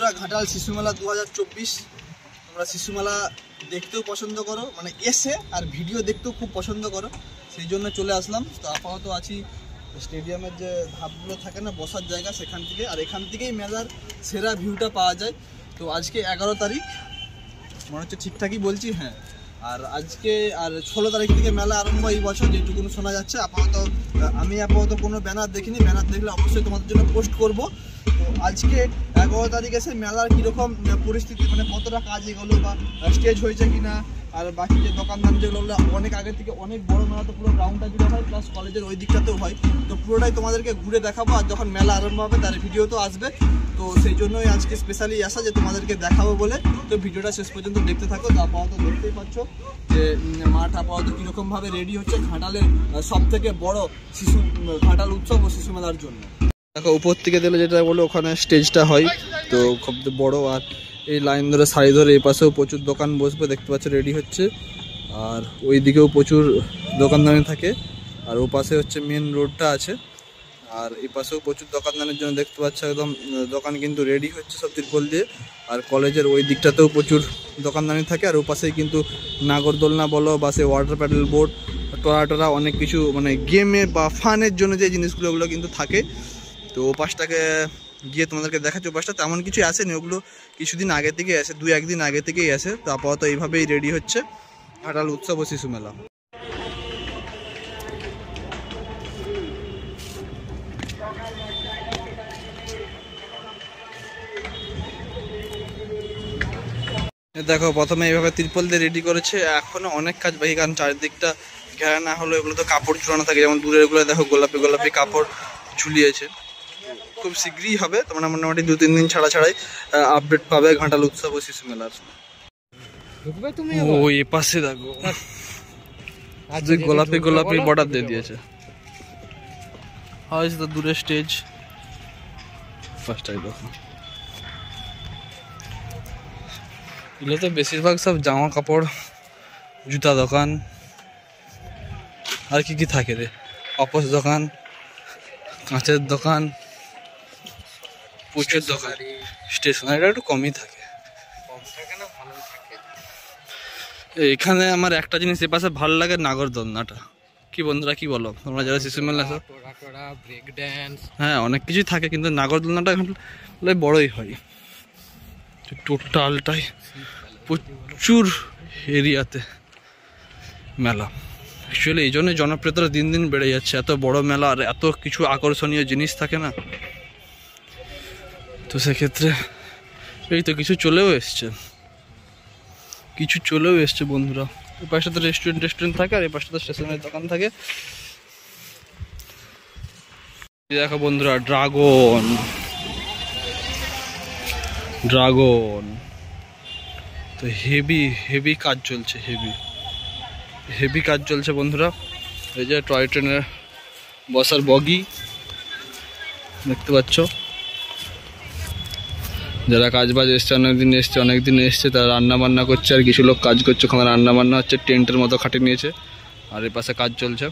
বন্ধুরা, ঘাটাল শিশু মেলা 2024। তোমরা শিশু মেলা দেখতেও পছন্দ করো, মানে এসে আর ভিডিও দেখতেও খুব পছন্দ করো, সেই জন্য চলে আসলাম। তো আপাতত আছি স্টেডিয়ামের যে ধাপগুলো থাকে না বসার জায়গা, সেখান থেকে। আর এখান থেকেই মেলার সেরা ভিউটা পাওয়া যায়। তো আজকে 11 তারিখ, মনে হচ্ছে ঠিকঠাকই বলছি, হ্যাঁ। আর আজকে আর 16 তারিখ থেকে মেলা আরম্ভ এই বছর, যেটুকু শোনা যাচ্ছে। আমি আপাতত কোনো ব্যানার দেখিনি, ব্যানার দেখলে অবশ্যই তোমাদের জন্য পোস্ট করব। তো আজকে 11 তারিখ এসে মেলার কীরকম পরিস্থিতি, মানে কতটা কাজ এগোলো বা স্টেজ হয়েছে কিনা, আর বাকি যে দোকানদার যেগুলো অনেক আগে থেকে, অনেক বড় মেলা তো পুরো গ্রাউন্ডটা জুড়ে হয়, প্লাস কলেজের ওই দিকটাতেও হয়। তো পুরোটাই তোমাদেরকে ঘুরে দেখাবো, আর যখন মেলা আরম্ভ হবে তার ভিডিও তো আসবে। তো সেই জন্যই আজকে স্পেশালি আসা, যে তোমাদেরকে দেখাবো বলে। তো ভিডিওটা শেষ পর্যন্ত দেখতে থাকো। তো আপাতত দেখতেই পাচ্ছ যে মাঠ আপাতত কীরকমভাবে রেডি হচ্ছে ঘাটালের সব থেকে বড় শিশু ঘাটাল উৎসব ও শিশু মেলার জন্য। দেখো উপর থেকে দিলে যেটা বলে ওখানে স্টেজটা হয়, তো খুব বড়। আর এই লাইন ধরে সারি ধরে এই পাশেও প্রচুর দোকান বসবে, দেখতে পাচ্ছ রেডি হচ্ছে। আর ওই দিকেও প্রচুর দোকানদানি থাকে। আর ও পাশে হচ্ছে মেন রোডটা আছে, আর এই পাশেও প্রচুর দোকানদানের জন্য দেখতে পাচ্ছ একদম দোকান কিন্তু রেডি হচ্ছে সব তিরপল দিয়ে। আর কলেজের ওই দিকটাতেও প্রচুর দোকানদানি থাকে। আর ও পাশেই কিন্তু নাগরদোলনা বলো বা সে ওয়াটার প্যাডেল বোর্ড, টোরা অনেক কিছু, মানে গেমে বা ফানের জন্য যে জিনিসগুলো ওগুলো কিন্তু থাকে। তো ও পাশটাকে গিয়ে তোমাদেরকে দেখাচ্ছি। ও পাশটা তেমন কিছু আসেনি, ওগুলো কিছুদিন আগে থেকেই আসে, 2-1 দিন আগে থেকেই আসে। তো আপাতত এইভাবেই রেডি হচ্ছে ঘাটাল উৎসব ও শিশু মেলা। দেখো প্রথমে এইভাবে তিরপল দিয়ে রেডি করেছে, এখনো অনেক কাজ বাকি, কারণ চারিদিকটা ঘেরা না হলো এগুলো তো কাপড় ঝুলানো থাকে। যেমন দূরের গুলো দেখো গোলাপি গোলাপি কাপড় ঝুলিয়েছে। খুব শীঘ্রই হবে, তোমরা মোটামুটি 2-3 দিন ছাড়াই আপডেট পাবে ঘাটাল উৎসব ও শিশু মেলার। ওই পাশে দেখো গোলাপি গোলাপি বর্ডার দিয়ে দিয়েছে। হয় তো দূরে স্টেজ ফার্স্টটাই দেখো। এগুলো তো বেশিরভাগ সব জামা কাপড়, জুতা দোকান, আর কি কি থাকে রে, অপস দোকান, কাঁচের দোকান, প্রচুর দোকান। স্টেশনারিটা একটু কমই থাকে। এখানে আমার একটা জিনিস এ পাশে ভালো লাগে, নাগরদোলনাটা। কি বন্ধুরা কি বলো তোমরা যারা শিশু মেলা, হ্যাঁ অনেক কিছুই থাকে, কিন্তু নাগরদোলনাটা বড়ই হয় টোটালটাই, প্রচুর এরিয়াতে মেলা। অ্যাকচুয়ালি এই জন্যই জনপ্রিয়তা দিন দিন বেড়ে যাচ্ছে, এত বড় মেলা আর এত কিছু আকর্ষণীয় জিনিস থাকে না। তো সেক্ষেত্রে এই তো কিছু চলেও এসছে বন্ধুরা। এই পাশটাতে রেস্টুরেন্ট থাকে, আর এই পাশটাতে স্টেশনের দোকান থাকে। দেখো বন্ধুরা, ড্রাগন তো হেভি কাজ চলছে, হেভি কাজ চলছে বন্ধুরা। এই যে টয় ট্রেনের বসার বগি দেখতে পাচ্ছ। যারা কাজ বাজ এসছে, অনেকদিন এসছে তারা রান্না বান্না করছে, আর কিছু লোক কাজ করছে ওখানে, রান্না বান্না হচ্ছে, টেন্টের মতো খাটে নিয়েছে, আর এর পাশে কাজ চলছে।